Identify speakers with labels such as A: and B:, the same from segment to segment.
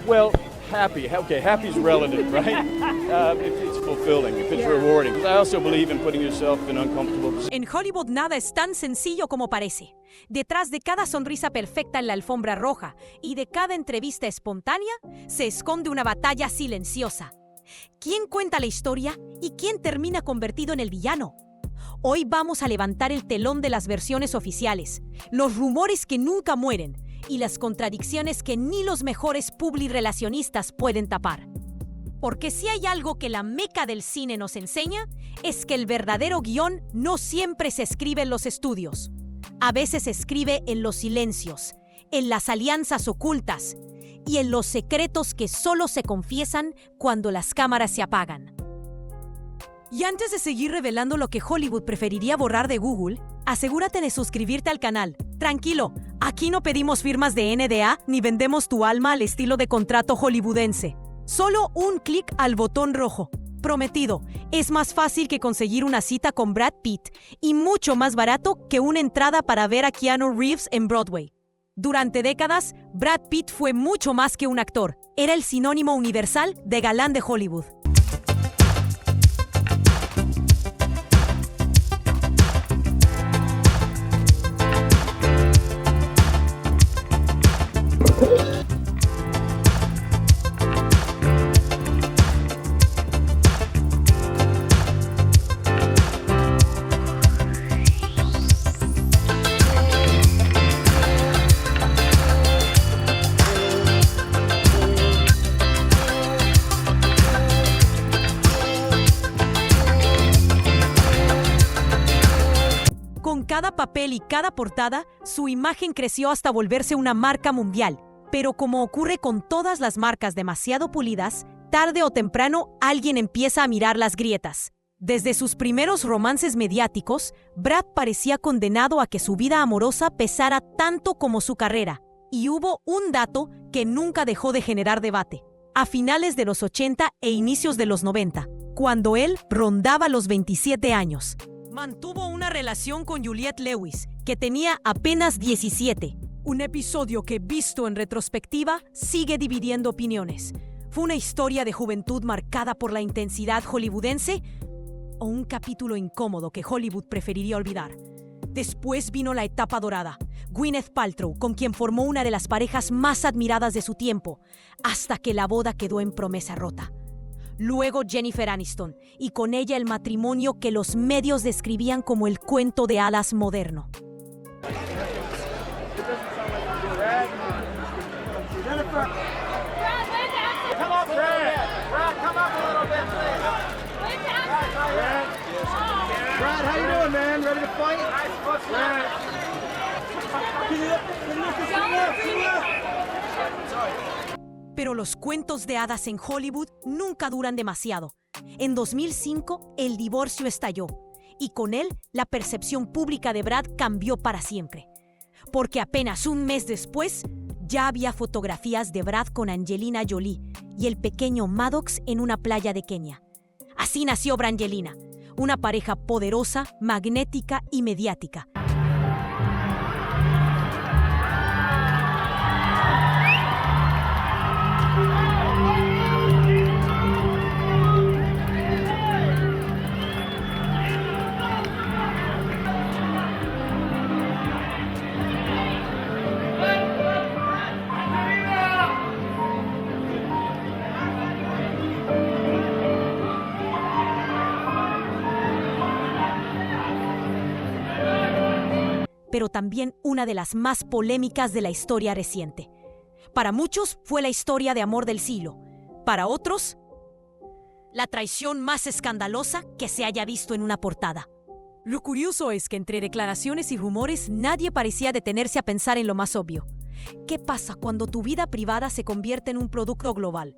A: Well, happy. Okay, happy is relative, right? If it's fulfilling, if it's rewarding. I also believe in putting yourself in uncomfortable positions.
B: En Hollywood nada es tan sencillo como parece. Detrás de cada sonrisa perfecta en la alfombra roja y de cada entrevista espontánea se esconde una batalla silenciosa. ¿Quién cuenta la historia y quién termina convertido en el villano? Hoy vamos a levantar el telón de las versiones oficiales, los rumores que nunca mueren y las contradicciones que ni los mejores publirelacionistas pueden tapar. Porque si hay algo que la meca del cine nos enseña, es que el verdadero guión no siempre se escribe en los estudios. A veces se escribe en los silencios, en las alianzas ocultas y en los secretos que solo se confiesan cuando las cámaras se apagan. Y antes de seguir revelando lo que Hollywood preferiría borrar de Google, asegúrate de suscribirte al canal. Tranquilo, aquí no pedimos firmas de NDA ni vendemos tu alma al estilo de contrato hollywoodense. Solo un clic al botón rojo. Prometido, es más fácil que conseguir una cita con Brad Pitt y mucho más barato que una entrada para ver a Keanu Reeves en Broadway. Durante décadas, Brad Pitt fue mucho más que un actor. Era el sinónimo universal de galán de Hollywood. Con cada papel y cada portada, su imagen creció hasta volverse una marca mundial. Pero como ocurre con todas las marcas demasiado pulidas, tarde o temprano alguien empieza a mirar las grietas. Desde sus primeros romances mediáticos, Brad parecía condenado a que su vida amorosa pesara tanto como su carrera. Y hubo un dato que nunca dejó de generar debate. A finales de los 80 e inicios de los 90, cuando él rondaba los 27 años, mantuvo una relación con Juliette Lewis, que tenía apenas 17. Un episodio que, visto en retrospectiva, sigue dividiendo opiniones. ¿Fue una historia de juventud marcada por la intensidad hollywoodense? ¿O un capítulo incómodo que Hollywood preferiría olvidar? Después vino la etapa dorada. Gwyneth Paltrow, con quien formó una de las parejas más admiradas de su tiempo, hasta que la boda quedó en promesa rota. Luego Jennifer Aniston, y con ella el matrimonio que los medios describían como el cuento de hadas moderno. Pero los cuentos de hadas en Hollywood nunca duran demasiado. En 2005, el divorcio estalló, y con él, la percepción pública de Brad cambió para siempre. Porque apenas un mes después, ya había fotografías de Brad con Angelina Jolie y el pequeño Maddox en una playa de Kenia. Así nació Brangelina, una pareja poderosa, magnética y mediática. Pero también una de las más polémicas de la historia reciente. Para muchos fue la historia de amor del siglo. Para otros, la traición más escandalosa que se haya visto en una portada. Lo curioso es que entre declaraciones y rumores nadie parecía detenerse a pensar en lo más obvio. ¿Qué pasa cuando tu vida privada se convierte en un producto global?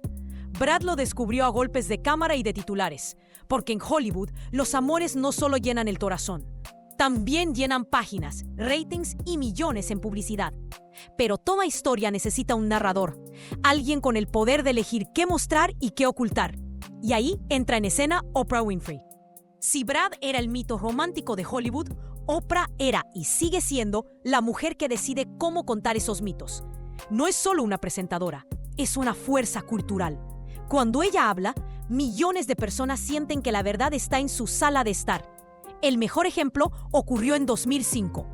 B: Brad lo descubrió a golpes de cámara y de titulares, porque en Hollywood los amores no solo llenan el corazón, también llenan páginas, ratings y millones en publicidad. Pero toda historia necesita un narrador, alguien con el poder de elegir qué mostrar y qué ocultar. Y ahí entra en escena Oprah Winfrey. Si Brad era el mito romántico de Hollywood, Oprah era y sigue siendo la mujer que decide cómo contar esos mitos. No es solo una presentadora, es una fuerza cultural. Cuando ella habla, millones de personas sienten que la verdad está en su sala de estar. El mejor ejemplo ocurrió en 2005.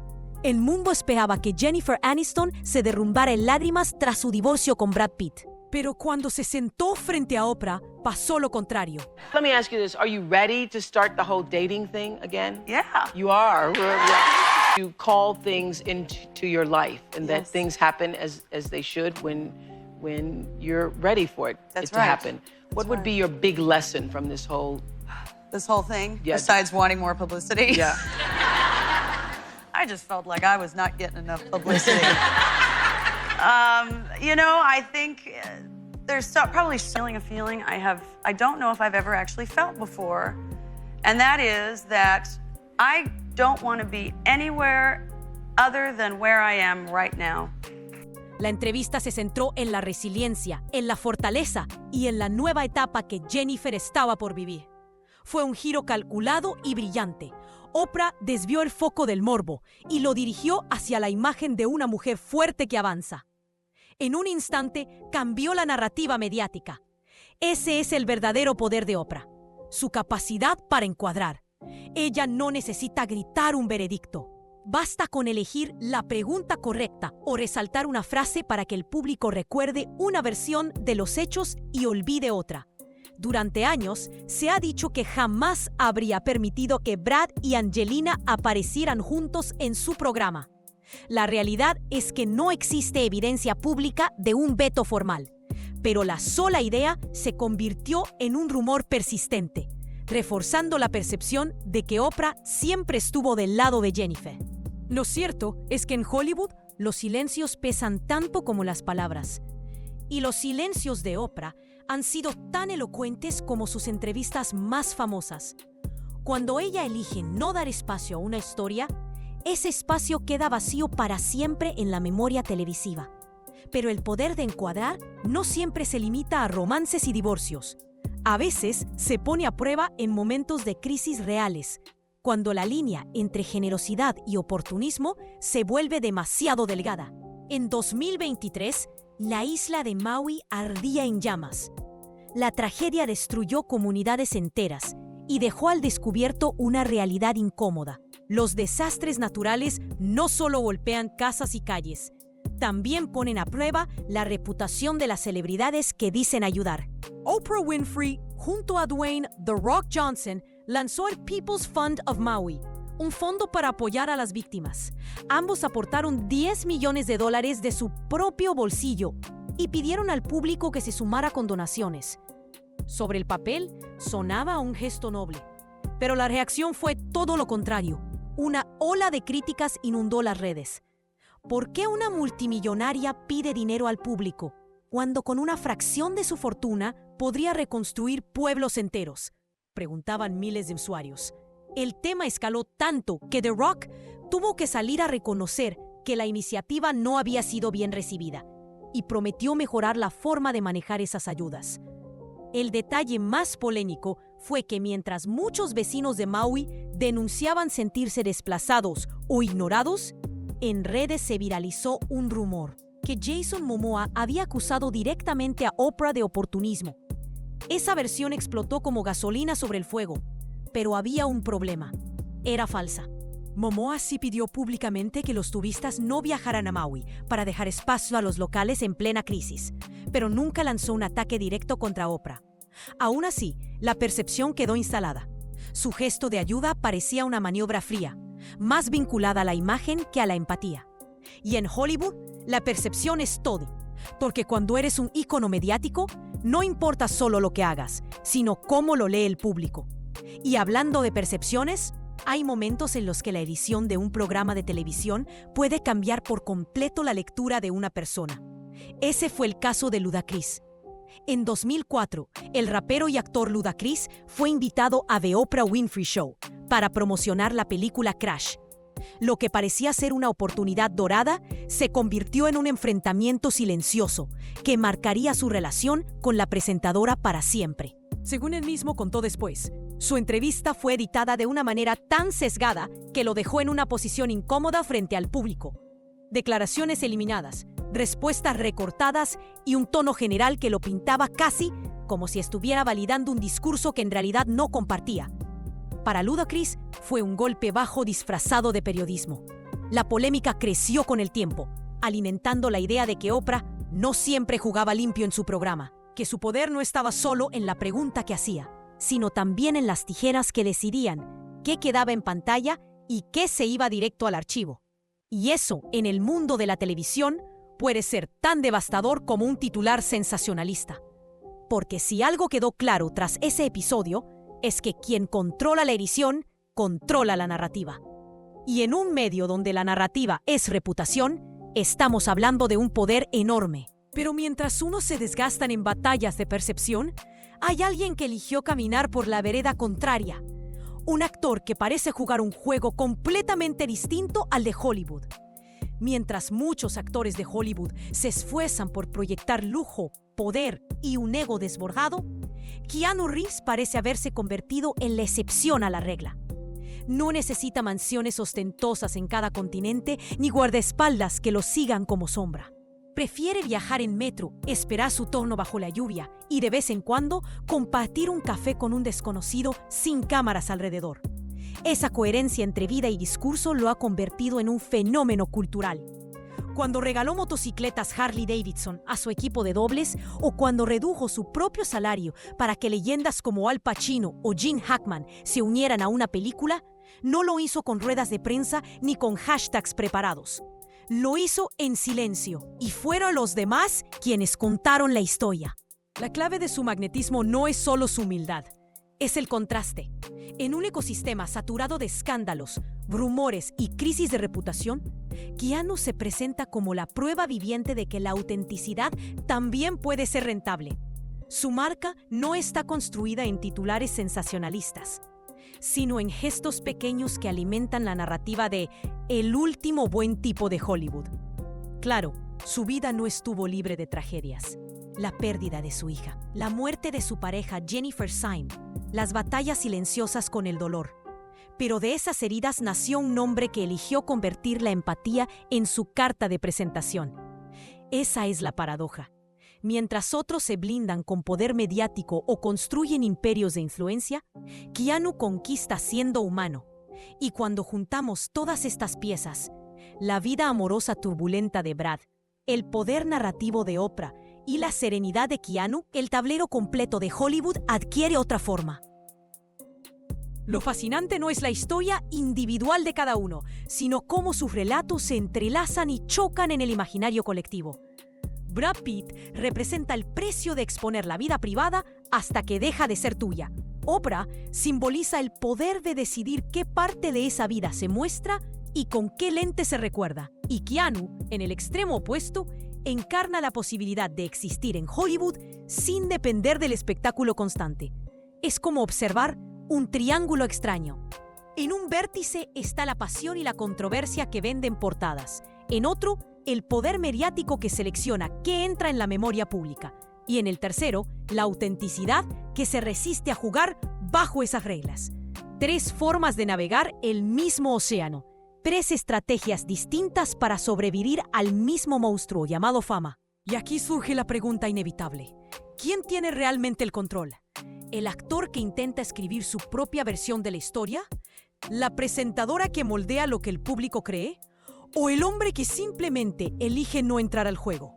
B: El mundo esperaba que Jennifer Aniston se derrumbara en lágrimas tras su divorcio con Brad Pitt. Pero cuando se sentó frente a Oprah, pasó lo contrario.
C: Let me ask you this. Are you ready to start the whole dating thing again?
D: Yeah.
C: You are. You call things into your life and that
D: Yes.
C: things happen as they should when you're ready for it
D: That's
C: to
D: right.
C: happen. What would be your big lesson from this whole
D: This whole thing,
C: Yeah.
D: besides wanting more publicity.
C: Yeah.
D: I just felt like I was not getting enough publicity. I think there's probably feeling a feeling I don't know if I've ever actually felt before, and that is that I don't want to be anywhere other than where I am right now.
B: La entrevista se centró en la resiliencia, en la fortaleza y en la nueva etapa que Jennifer estaba por vivir. Fue un giro calculado y brillante. Oprah desvió el foco del morbo y lo dirigió hacia la imagen de una mujer fuerte que avanza. En un instante cambió la narrativa mediática. Ese es el verdadero poder de Oprah, su capacidad para encuadrar. Ella no necesita gritar un veredicto. Basta con elegir la pregunta correcta o resaltar una frase para que el público recuerde una versión de los hechos y olvide otra. Durante años, se ha dicho que jamás habría permitido que Brad y Angelina aparecieran juntos en su programa. La realidad es que no existe evidencia pública de un veto formal, pero la sola idea se convirtió en un rumor persistente, reforzando la percepción de que Oprah siempre estuvo del lado de Jennifer. Lo cierto es que en Hollywood los silencios pesan tanto como las palabras. Y los silencios de Oprah han sido tan elocuentes como sus entrevistas más famosas. Cuando ella elige no dar espacio a una historia, ese espacio queda vacío para siempre en la memoria televisiva. Pero el poder de encuadrar no siempre se limita a romances y divorcios. A veces se pone a prueba en momentos de crisis reales, cuando la línea entre generosidad y oportunismo se vuelve demasiado delgada. En 2023, la isla de Maui ardía en llamas. La tragedia destruyó comunidades enteras y dejó al descubierto una realidad incómoda. Los desastres naturales no solo golpean casas y calles, también ponen a prueba la reputación de las celebridades que dicen ayudar. Oprah Winfrey, junto a Dwayne "The Rock" Johnson, lanzó el People's Fund of Maui, un fondo para apoyar a las víctimas. Ambos aportaron $10 millones de su propio bolsillo y pidieron al público que se sumara con donaciones. Sobre el papel, sonaba un gesto noble, pero la reacción fue todo lo contrario. Una ola de críticas inundó las redes. ¿Por qué una multimillonaria pide dinero al público, cuando con una fracción de su fortuna podría reconstruir pueblos enteros?, preguntaban miles de usuarios. El tema escaló tanto que The Rock tuvo que salir a reconocer que la iniciativa no había sido bien recibida y prometió mejorar la forma de manejar esas ayudas. El detalle más polémico fue que mientras muchos vecinos de Maui denunciaban sentirse desplazados o ignorados, en redes se viralizó un rumor que Jason Momoa había acusado directamente a Oprah de oportunismo. Esa versión explotó como gasolina sobre el fuego, pero había un problema. Era falsa. Momoa sí pidió públicamente que los turistas no viajaran a Maui para dejar espacio a los locales en plena crisis, pero nunca lanzó un ataque directo contra Oprah. Aún así, la percepción quedó instalada. Su gesto de ayuda parecía una maniobra fría, más vinculada a la imagen que a la empatía. Y en Hollywood, la percepción es todo, porque cuando eres un ícono mediático, no importa solo lo que hagas, sino cómo lo lee el público. Y hablando de percepciones, hay momentos en los que la edición de un programa de televisión puede cambiar por completo la lectura de una persona. Ese fue el caso de Ludacris. En 2004, el rapero y actor Ludacris fue invitado a The Oprah Winfrey Show para promocionar la película Crash. Lo que parecía ser una oportunidad dorada se convirtió en un enfrentamiento silencioso que marcaría su relación con la presentadora para siempre. Según él mismo contó después, su entrevista fue editada de una manera tan sesgada que lo dejó en una posición incómoda frente al público. Declaraciones eliminadas, respuestas recortadas y un tono general que lo pintaba casi como si estuviera validando un discurso que en realidad no compartía. Para Ludacris fue un golpe bajo disfrazado de periodismo. La polémica creció con el tiempo, alimentando la idea de que Oprah no siempre jugaba limpio en su programa, que su poder no estaba solo en la pregunta que hacía, sino también en las tijeras que decidían qué quedaba en pantalla y qué se iba directo al archivo. Y eso, en el mundo de la televisión, puede ser tan devastador como un titular sensacionalista. Porque si algo quedó claro tras ese episodio, es que quien controla la edición, controla la narrativa. Y en un medio donde la narrativa es reputación, estamos hablando de un poder enorme. Pero mientras unos se desgastan en batallas de percepción, hay alguien que eligió caminar por la vereda contraria. Un actor que parece jugar un juego completamente distinto al de Hollywood. Mientras muchos actores de Hollywood se esfuerzan por proyectar lujo, poder y un ego desbordado, Keanu Reeves parece haberse convertido en la excepción a la regla. No necesita mansiones ostentosas en cada continente ni guardaespaldas que lo sigan como sombra. Prefiere viajar en metro, esperar su turno bajo la lluvia y de vez en cuando compartir un café con un desconocido sin cámaras alrededor. Esa coherencia entre vida y discurso lo ha convertido en un fenómeno cultural. Cuando regaló motocicletas Harley Davidson a su equipo de dobles o cuando redujo su propio salario para que leyendas como Al Pacino o Gene Hackman se unieran a una película, no lo hizo con ruedas de prensa ni con hashtags preparados. Lo hizo en silencio y fueron los demás quienes contaron la historia. La clave de su magnetismo no es solo su humildad, es el contraste. En un ecosistema saturado de escándalos, rumores y crisis de reputación, Keanu se presenta como la prueba viviente de que la autenticidad también puede ser rentable. Su marca no está construida en titulares sensacionalistas, sino en gestos pequeños que alimentan la narrativa de el último buen tipo de Hollywood. Claro, su vida no estuvo libre de tragedias. La pérdida de su hija, la muerte de su pareja Jennifer Syme, las batallas silenciosas con el dolor. Pero de esas heridas nació un hombre que eligió convertir la empatía en su carta de presentación. Esa es la paradoja. Mientras otros se blindan con poder mediático o construyen imperios de influencia, Keanu conquista siendo humano. Y cuando juntamos todas estas piezas, la vida amorosa turbulenta de Brad, el poder narrativo de Oprah y la serenidad de Keanu, el tablero completo de Hollywood adquiere otra forma. Lo fascinante no es la historia individual de cada uno, sino cómo sus relatos se entrelazan y chocan en el imaginario colectivo. Brad Pitt representa el precio de exponer la vida privada hasta que deja de ser tuya. Oprah simboliza el poder de decidir qué parte de esa vida se muestra y con qué lente se recuerda. Y Keanu, en el extremo opuesto, encarna la posibilidad de existir en Hollywood sin depender del espectáculo constante. Es como observar un triángulo extraño. En un vértice está la pasión y la controversia que venden portadas. En otro, el poder mediático que selecciona qué entra en la memoria pública. Y en el tercero, la autenticidad que se resiste a jugar bajo esas reglas. 3 formas de navegar el mismo océano. 3 estrategias distintas para sobrevivir al mismo monstruo llamado fama. Y aquí surge la pregunta inevitable. ¿Quién tiene realmente el control? ¿El actor que intenta escribir su propia versión de la historia? ¿La presentadora que moldea lo que el público cree? ¿O el hombre que simplemente elige no entrar al juego?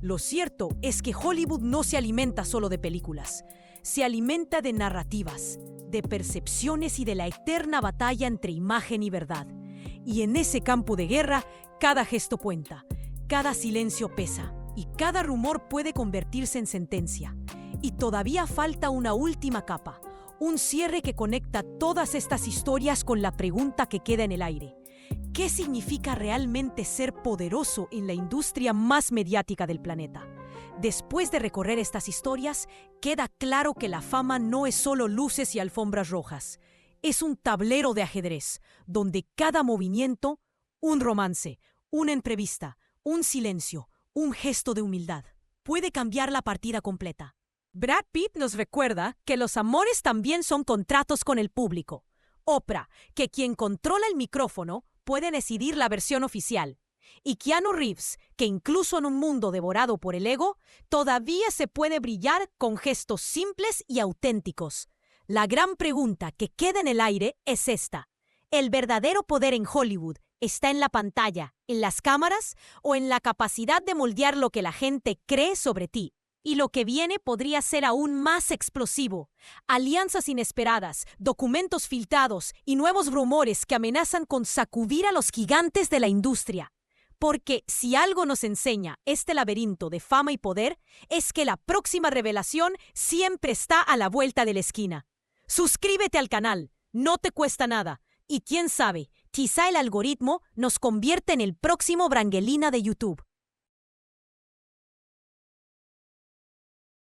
B: Lo cierto es que Hollywood no se alimenta solo de películas. Se alimenta de narrativas, de percepciones y de la eterna batalla entre imagen y verdad. Y en ese campo de guerra, cada gesto cuenta, cada silencio pesa y cada rumor puede convertirse en sentencia. Y todavía falta una última capa, un cierre que conecta todas estas historias con la pregunta que queda en el aire. ¿Qué significa realmente ser poderoso en la industria más mediática del planeta? Después de recorrer estas historias, queda claro que la fama no es solo luces y alfombras rojas. Es un tablero de ajedrez, donde cada movimiento, un romance, una entrevista, un silencio, un gesto de humildad, puede cambiar la partida completa. Brad Pitt nos recuerda que los amores también son contratos con el público. Oprah, que quien controla el micrófono puede decidir la versión oficial. Y Keanu Reeves, que incluso en un mundo devorado por el ego, todavía se puede brillar con gestos simples y auténticos. La gran pregunta que queda en el aire es esta. ¿El verdadero poder en Hollywood está en la pantalla, en las cámaras o en la capacidad de moldear lo que la gente cree sobre ti? Y lo que viene podría ser aún más explosivo. Alianzas inesperadas, documentos filtrados y nuevos rumores que amenazan con sacudir a los gigantes de la industria. Porque si algo nos enseña este laberinto de fama y poder, es que la próxima revelación siempre está a la vuelta de la esquina. Suscríbete al canal, no te cuesta nada. Y quién sabe, quizá el algoritmo nos convierte en el próximo Brangelina de YouTube.